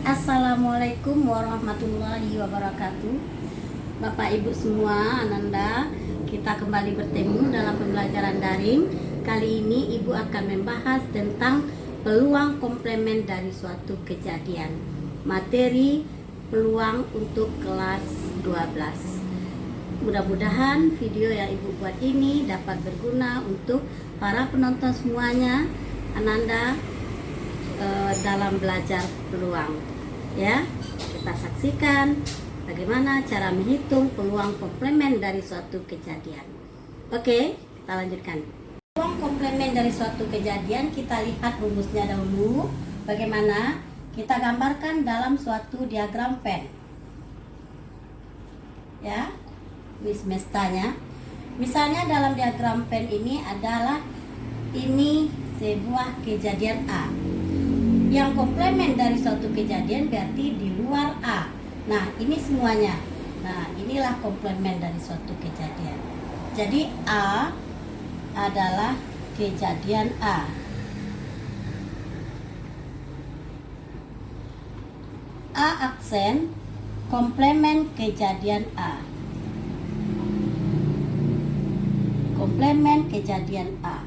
Assalamualaikum warahmatullahi wabarakatuh. Bapak Ibu semua, Ananda, kita kembali bertemu dalam pembelajaran daring. Kali ini Ibu akan membahas tentang peluang komplement dari suatu kejadian. Materi peluang untuk kelas 12. Mudah-mudahan video yang Ibu buat ini dapat berguna untuk para penonton semuanya, Ananda, dalam belajar peluang. Ya, kita saksikan bagaimana cara menghitung peluang komplement dari suatu kejadian. Oke, kita lanjutkan. Peluang komplement dari suatu kejadian, kita lihat rumusnya dahulu. Bagaimana kita gambarkan dalam suatu diagram Venn. Ya, semestanya. Misalnya dalam diagram Venn ini adalah ini sebuah kejadian A. Yang komplement dari suatu kejadian berarti di luar A. Nah, ini semuanya. Nah, inilah komplement dari suatu kejadian. Jadi A adalah kejadian A. A aksen komplement kejadian A. Komplement kejadian A.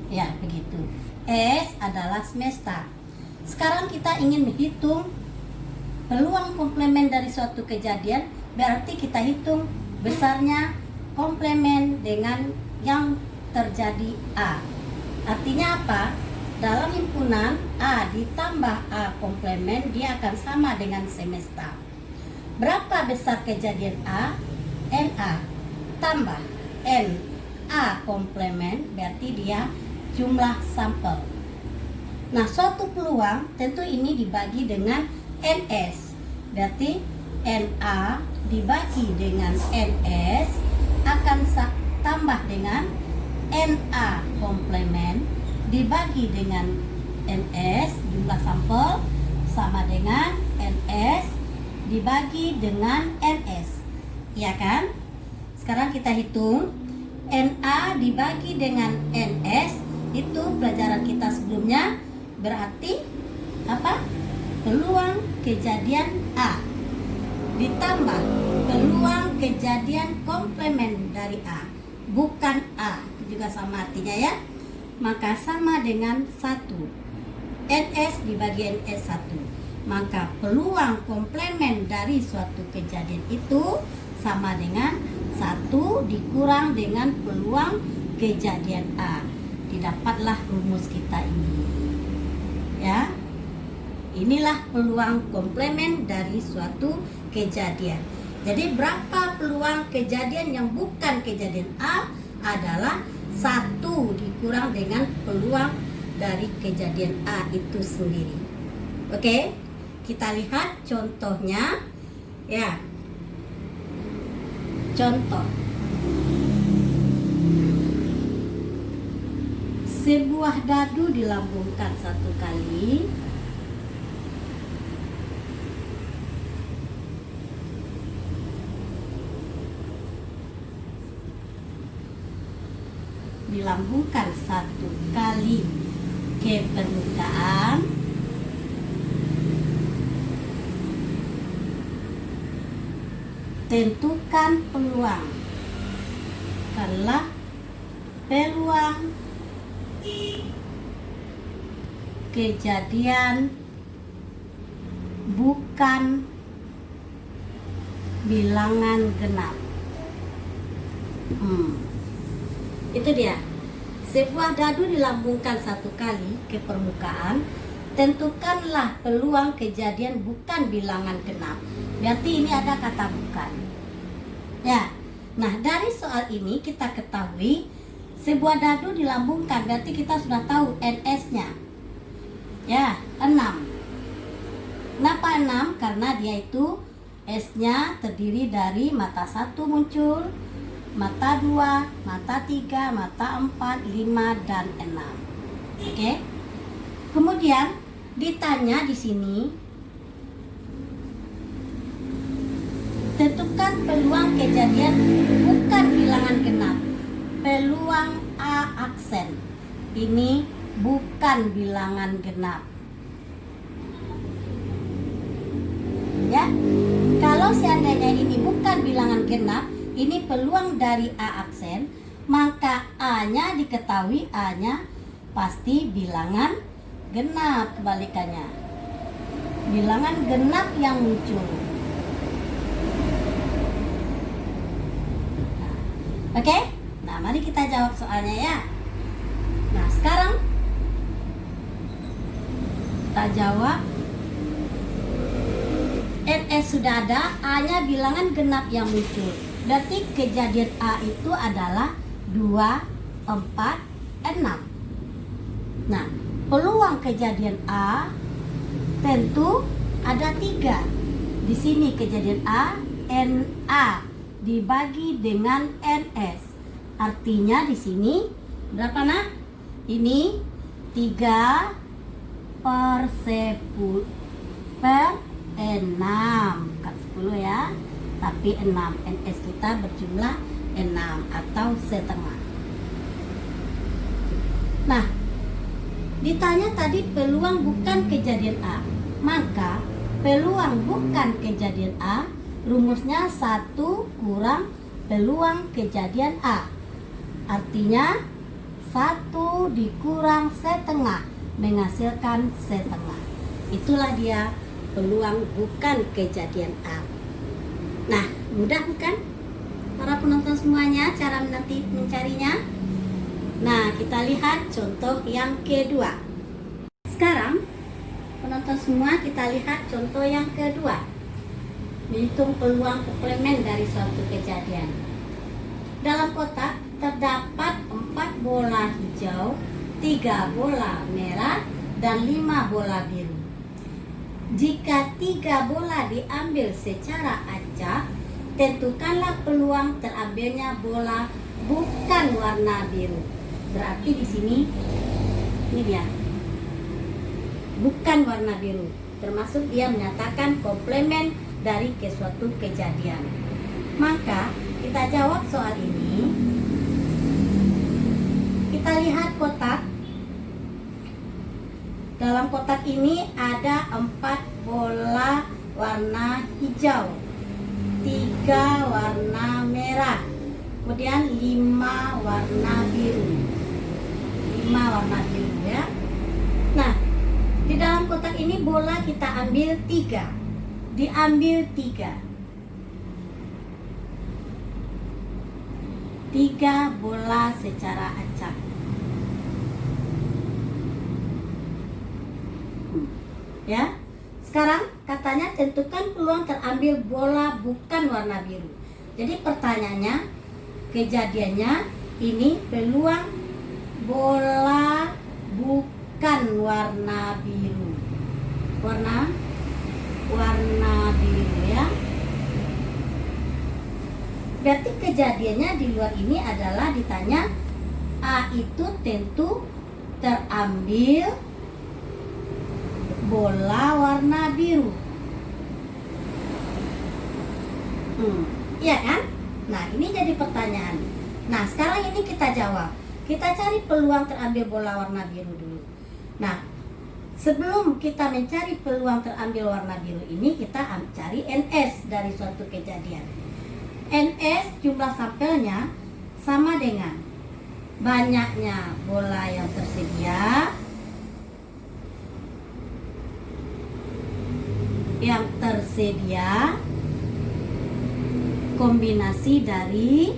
Ya, begitu. S adalah semesta. Sekarang kita ingin menghitung peluang komplement dari suatu kejadian, berarti kita hitung besarnya komplement dengan yang terjadi A. Artinya apa? Dalam himpunan A ditambah A komplement, dia akan sama dengan semesta. Berapa besar kejadian A? NA tambah NA komplement, berarti dia jumlah sampel. Nah, suatu peluang tentu ini dibagi dengan NS. Berarti NA dibagi dengan NS akan tambah dengan NA komplement dibagi dengan NS jumlah sampel sama dengan NS dibagi dengan NS. Iya kan? Sekarang kita hitung NA dibagi dengan NS, itu pelajaran kita sebelumnya. Berarti apa? Peluang kejadian A ditambah peluang kejadian komplement dari A, bukan A, itu juga sama artinya ya. Maka sama dengan 1 NS dibagi NS 1. Maka peluang komplement dari suatu kejadian itu sama dengan 1 dikurang dengan peluang kejadian A. Didapatlah rumus kita ini. Ya, inilah peluang komplement dari suatu kejadian. Jadi berapa peluang kejadian yang bukan kejadian A adalah 1 dikurang dengan peluang dari kejadian A itu sendiri. Oke, kita lihat contohnya. Ya, contoh. Sebuah dadu dilambungkan 1 kali. Dilambungkan 1 kali ke permukaan. Tentukan peluang. Kalau peluang kejadian bukan bilangan genap. Itu dia. Sebuah dadu dilambungkan 1 kali ke permukaan. Tentukanlah peluang kejadian bukan bilangan genap. Berarti ini ada kata bukan. Ya. Nah, dari soal ini kita ketahui sebuah dadu dilambungkan, berarti kita sudah tahu NS-nya. Ya, 6. Kenapa 6? Karena dia itu S-nya terdiri dari mata 1 muncul, mata 2, mata 3, mata 4, 5, dan 6. Oke. Kemudian ditanya di sini, tentukan peluang kejadian bukan bilangan genap. Peluang A aksen. Ini bukan bilangan genap. Kalau seandainya ini bukan bilangan genap, ini peluang dari A aksen, maka A-nya diketahui, A-nya pasti bilangan genap. Kebalikannya, bilangan genap yang muncul. Oke? Nah, mari kita jawab soalnya ya. Nah, sekarang kita jawab. NS sudah ada, A-nya bilangan genap yang muncul. Berarti kejadian A itu adalah 2, 4, 6. Nah, peluang kejadian A tentu ada 3. Di sini kejadian A, NA dibagi dengan NS. Artinya di sini berapa nak? Ini 3 per 10 per 6, bukan 10 ya, tapi 6. NS kita berjumlah 6 atau setengah. Nah, ditanya tadi peluang bukan kejadian A, maka peluang bukan kejadian A rumusnya 1 kurang peluang kejadian A. Artinya 1 dikurang setengah menghasilkan setengah. Itulah dia peluang bukan kejadian A. Nah, mudah bukan para penonton semuanya cara nanti mencarinya? Nah, kita lihat contoh yang kedua. Sekarang penonton semua, kita lihat contoh yang kedua. Menghitung peluang komplemen dari suatu kejadian. Dalam kotak terdapat 4 bola hijau, 3 bola merah, dan 5 bola biru. Jika 3 bola diambil secara acak, tentukanlah peluang terambilnya bola bukan warna biru. Berarti di sini ini dia, bukan warna biru. Termasuk dia menyatakan komplemen dari suatu kejadian. Maka kita jawab soal ini. Kita lihat kotak. Dalam kotak ini ada 4 bola warna hijau, 3 warna merah, kemudian 5 warna biru. 5 warna biru ya. Nah, di dalam kotak ini bola kita ambil 3. Diambil 3. 3 bola secara acak. Ya. Sekarang katanya tentukan peluang terambil bola bukan warna biru. Jadi pertanyaannya, kejadiannya ini peluang bola bukan warna biru. Warna biru ya. Berarti kejadiannya di luar ini adalah ditanya A itu tentu terambil bola warna biru. Iya kan? Nah, ini jadi pertanyaan. Nah, sekarang ini kita jawab. Kita cari peluang terambil bola warna biru dulu. Nah, sebelum kita mencari peluang terambil warna biru ini, kita cari NS dari suatu kejadian. NS jumlah sampelnya sama dengan banyaknya bola yang tersedia, kombinasi dari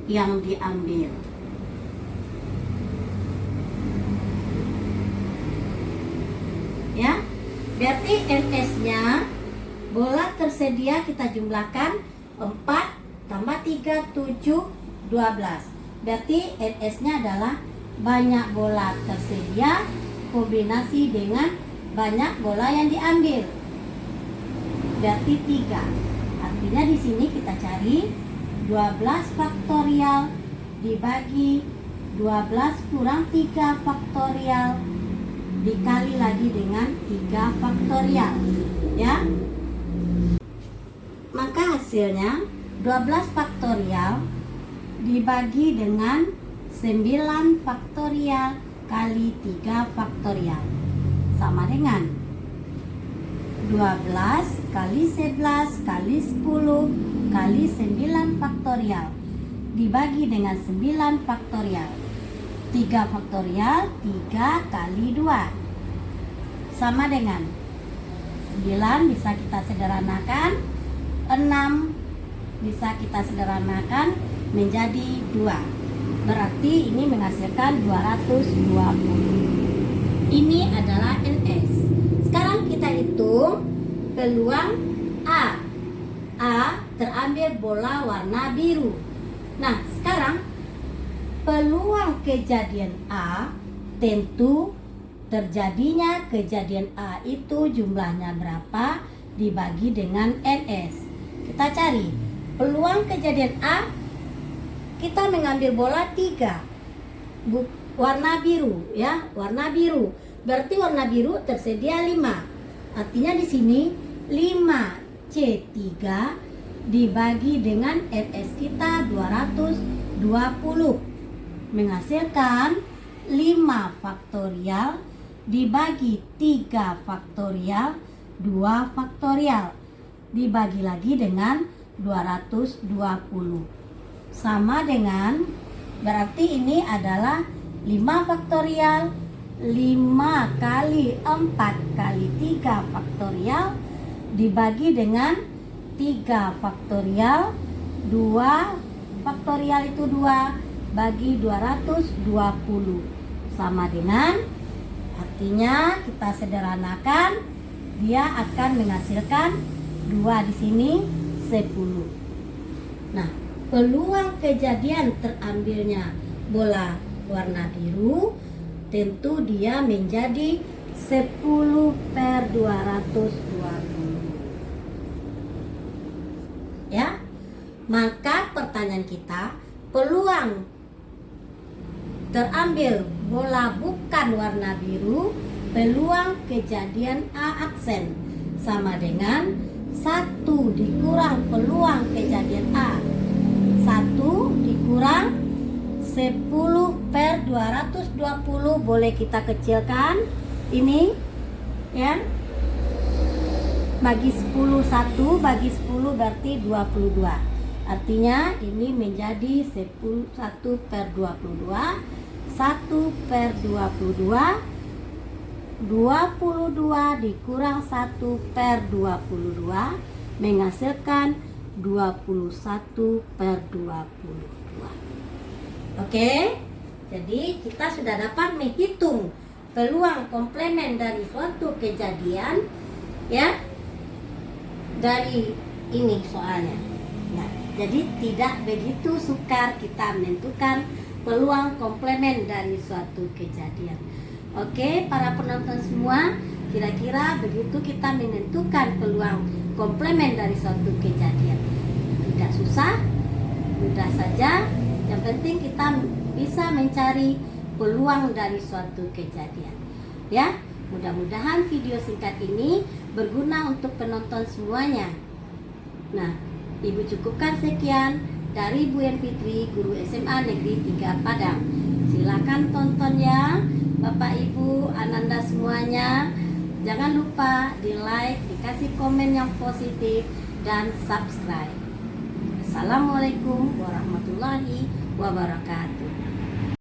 yang diambil. Ya, berarti NS-nya bola tersedia kita jumlahkan 4 tambah 3, 7, 12. Berarti NS-nya adalah banyak bola tersedia kombinasi dengan banyak bola yang diambil. Berarti 3. Artinya di sini kita cari 12 faktorial dibagi 12 kurang 3 faktorial dikali lagi dengan 3 faktorial. Ya. Maka hasilnya 12 faktorial dibagi dengan 9 faktorial kali 3 faktorial sama dengan 12 kali 11 kali 10 kali 9 faktorial dibagi dengan 9 faktorial. 3 faktorial 3 kali 2 sama dengan 9 bisa kita sederhanakan, 6 bisa kita sederhanakan menjadi 2. Berarti ini menghasilkan 220. Ini adalah NS. Sekarang kita hitung peluang A. A terambil bola warna biru. Nah, sekarang peluang kejadian A, tentu terjadinya kejadian A itu jumlahnya berapa dibagi dengan NS. Kita cari peluang kejadian A. Kita mengambil bola 3 warna biru, ya, warna biru. Berarti warna biru tersedia 5. Artinya di sini 5C3 dibagi dengan NS kita 220 menghasilkan 5 faktorial dibagi 3 faktorial 2 faktorial dibagi lagi dengan 220 sama dengan, berarti ini adalah 5 faktorial 5 kali 4 kali 3 faktorial dibagi dengan 3 faktorial 2 faktorial itu 2 bagi 220 sama dengan, artinya kita sederhanakan dia akan menghasilkan 2 di sini 10. Nah, peluang kejadian terambilnya bola warna biru tentu dia menjadi 10/220. Ya. Maka pertanyaan kita, peluang terambil bola bukan warna biru, peluang kejadian A aksen sama dengan 1 dikurang peluang kejadian A. 1 dikurang 10/220 boleh kita kecilkan ini, ya. Bagi 10 1 bagi 10 berarti 22. Artinya ini menjadi 1/22. 1/22 22 dikurang 1/22 menghasilkan 21/22. Oke, jadi kita sudah dapat menghitung peluang komplement dari suatu kejadian, ya, dari ini soalnya. Nah, jadi tidak begitu sukar kita menentukan peluang komplement dari suatu kejadian. Oke, para penonton semua, kira-kira begitu kita menentukan peluang komplement dari suatu kejadian. Tidak susah, mudah saja. Yang penting kita bisa mencari peluang dari suatu kejadian. Ya, mudah-mudahan video singkat ini berguna untuk penonton semuanya. Nah, Ibu cukupkan sekian dari Bu Yen Fitri, guru SMA Negeri 3 Padang. Silakan tonton ya, Bapak Ibu, Ananda semuanya. Jangan lupa di like, dikasih komen yang positif, dan subscribe. Assalamualaikum warahmatullahi wabarakatuh.